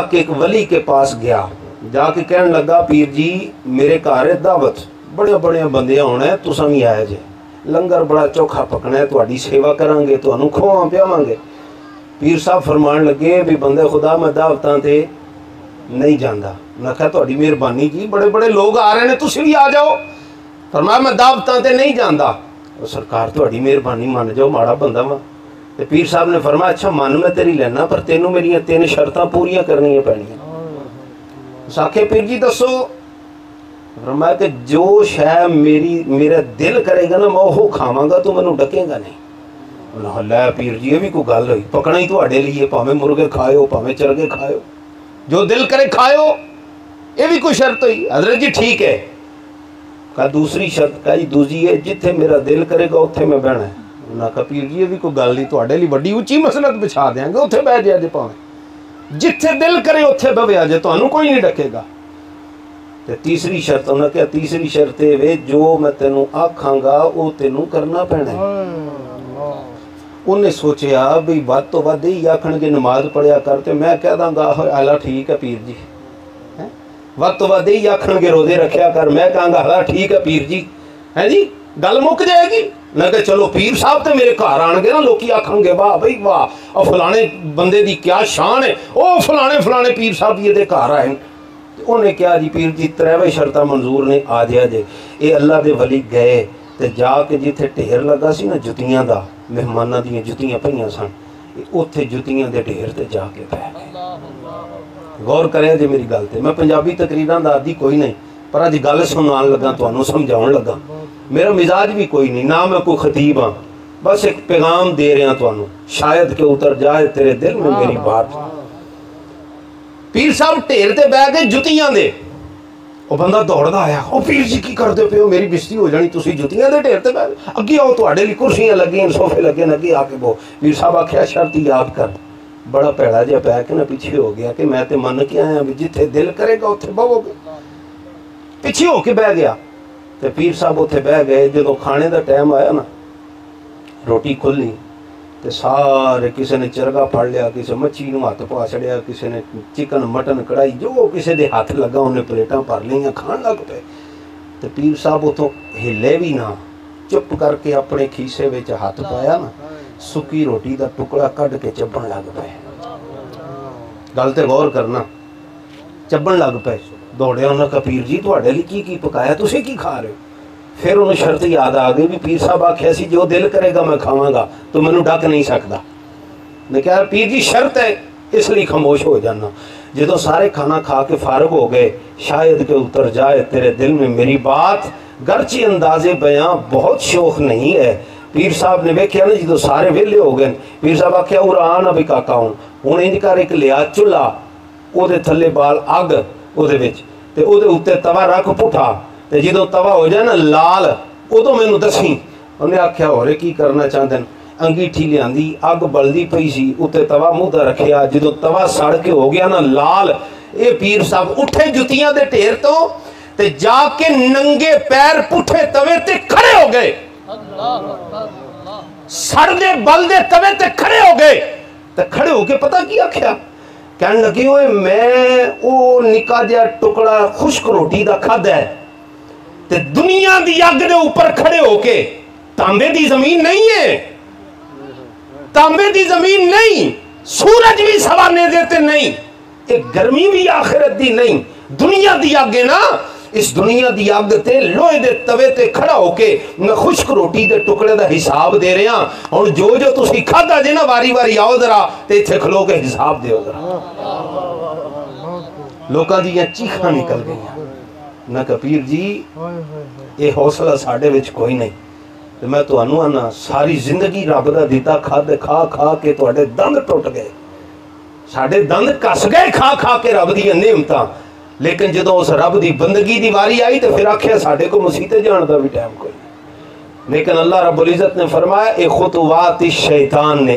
के एक वली के पास गया, जाके कहने लगा पीर जी मेरे घर है दावत, बड़े बड़े बंदे आना है, तुसा भी आया जे, लंगर बड़ा चोखा पकना है, तुहाडी सेवा करांगे, तुहानू खोआ पियावांगे। पीर साहब फरमान लगे भी बंदे खुदा मैं दावतां ते नहीं जाता। मैं कहा तुहाडी मेहरबानी जी, बड़े बड़े लोग आ रहे हैं, तुसीं भी आ जाओ। फरमाया मैं दावतां ते नहीं जाता। सरकार तुहाडी मेहरबानी मान जाओ, माड़ा बंदा वा। ते पीर साहब ने फरमाया अच्छा मन मैं तेरी लेना, पर तेनू मेरियां 3 शर्तां पूरियां करनियां पैणियां। आखे पीर जी दसो। फरमाया कि जो शै मेरा दिल करेगा ना मैं वो खावांगा, तू मैनू डकेगा नहीं। लै पीर जी ये भी कोई गल हुई, पकना ही तुहाडे लिए, भावें मुर्गे खाओ भावें चरगे खाओ, जो दिल करे खाओ, ये भी कोई शर्त हुई। हजरत जी ठीक है। कहा दूसरी शर्त कही दूजी है, जिथे मेरा दिल करेगा उत्थे मैं बहना है। उन्हें कहा पीर जी ये भी कोई गल नहीं, तुहाडे लिए बड़ी उच्ची मसलत बिछा देंगे, उत्थे बह जाए जे, भावें जिथे दिल करे उत्थे बह जाए, तुहानू कोई नहीं डकेगा। ते तीसरी शर्त उन्हें कहा तीसरी शर्त वे जो मैं तेनू आखांगा वो तेनू करना पैना है। उन्हें सोचा भी वध तो वध ही आखणगे नमाज पढ़िया कर, ते मैं कह दांगा आला ठीक है पीर जी, वध तो वध ही आखणगे रोजे रखिया कर, मैं कहांगा हाला ठीक है पीर जी, है जी गल मुक जाएगी। मैं कहा चलो पीर साहब तो मेरे घर आएंगे ना, लोग आखणगे वाह बई वाह, और फलाने बंदे की क्या शान है, ओ फलाने फलाने पीर साहब ये घर आए। उन्हें क्या जी पीर जी 3 शर्तां मंजूर ने, आ जाया जे। ये अल्लाह दे वली गए ते जाके जिथे ढेर लगा सी ना जुतियां दा, मेहमानां दियां जुतियां पईयां सन, उत्थे जुतियां दे ढेर ते जाके पै गए। गौर करे जे मेरी गल ते, मैं पंजाबी तकरीरां दा आदी कोई नहीं, पर अज गल सुनान लगा, तुहानू समझाउण लगा। मेरा मिजाज भी कोई नहीं, ना मैं कोई खतीब हाँ, बस एक पैगाम दे रहा तुहानू, शायद के उतर जाए तेरे दिल में मेरी बात। पीर साहब ढेर ते बह गए जुतियां दे। वो बंदा दौड़दा आया, ओ पीर जी की करदे पे हो, मेरी बेइज्जती हो जानी, तुसीं जुतियां दे ढेर ते बह गए, अगे आओ तुहाडे लई कुर्सियां लगियां, सोफे लगे, अगे आके बो। पीर साहब आख्या शर्त याद कर। बड़ा भैड़ा जिहा पै के ना पिछे हो गया कि मैं तो मन के आया भी जिथे दिल करेगा उत्थे बहोगे। पिछे हो के बह गया तो पीर साहब उत्थे बह गए। जो खाने का टाइम आया ना, रोटी खुली तो सारे किसी ने चरगा फड़ लिया, किसी मच्छी नूं हथ पा छड़िया, किसी ने चिकन मटन कढ़ाई, जो किसी के हथ लगा उन्हें प्लेटां भर लिया, खाण लग पे। तो पीर साहब उतों हिले भी ना, चुप करके अपने खीसे में हाथ पाया ना, सुकी रोटी का टुकड़ा कढ़ के चबन लग पे। गल ते गौर करना, चबन लग पे। दौड़े उन्हें कहा पीर जी तुहाडे लई की पकाया, तुसीं की खा रहे हो? फिर उन्हें शर्त याद आ गई भी पीर साहब आख्या सी जो दिल करेगा मैं खावांगा, तो मैनू डक नहीं सकता। मैं कहा पीर जी शर्त है, इसलिए खामोश हो जाना। जो सारे खाना खा के फारग हो गए, शायद के उतर जाए तेरे दिल में मेरी बात, गर्चे अंदाजे बयां बहुत शौक नहीं है। पीर साहब ने वेख्या ना, जो सारे वेले हो गए, पीर साहब आख्या उरा आ ना भी काका हूँ हूँ इंज कर, एक लिया चूल्हा, वो थले बाल अग, वो उत्ते तवा रख पुठा, तो जो तवा हो जाए ना लाल, उदों मैनू दसी। उन्हें आख्या होरे की करना चाहते हैं? अंगीठी लियांदी, अग बलदी पई सी, उत्ते तवा मुँह रखिया, जो तवा सड़ के हो गया ना लाल, ये पीर साहब उठे जुतियां दे ढेर तो ते जाके नंगे पैर पुठे तवे ते खड़े हो गए, सड़दे बलदे तवे ते खड़े हो गए। ते खड़े होके पता की आख्या, कहने लगे ओए मैं वो निका जिहा टुकड़ा खुश्क रोटी का खादा है, ते दुनिया की अग दे ऊपर खड़े होके, तांबे की जमीन नहीं है, तांबे की जमीन नहीं, सूरज भी सवाने देते नहीं, एक गर्मी भी आखिरत दी नहीं, दुनिया दी अग है ना, इस दुनिया दी अग ते लोहे दे तवे ते खड़ा होके मैं खुश्क रोटी दे टुकड़े का हिसाब दे रहा। हुण जो जो तुसीं खाधा जे ना, वारी वारी आओ जरा ते इत्थे खलो के हिसाब दिओ जरा। लोकां दीयां चीखां निकल गईयां। मैं कहा पीर जी ये हौसला साडे विच कोई नहीं, तो मैं तुहानू आना सारी जिंदगी रब दा दिता खाद खा खा के तुहाडे दंद टुट गए, साडे दंद कस गए खा खा के रब दी नेमतां। लेकिन जो उस रब की बंदगी की वारी आई तो फिर आख्या साडे को मसीते जाने का भी टाइम कोई नहीं। लेकिन अल्लाह रब्बुल इज़्ज़त ने फरमाया ए खुतवात शैतान ने,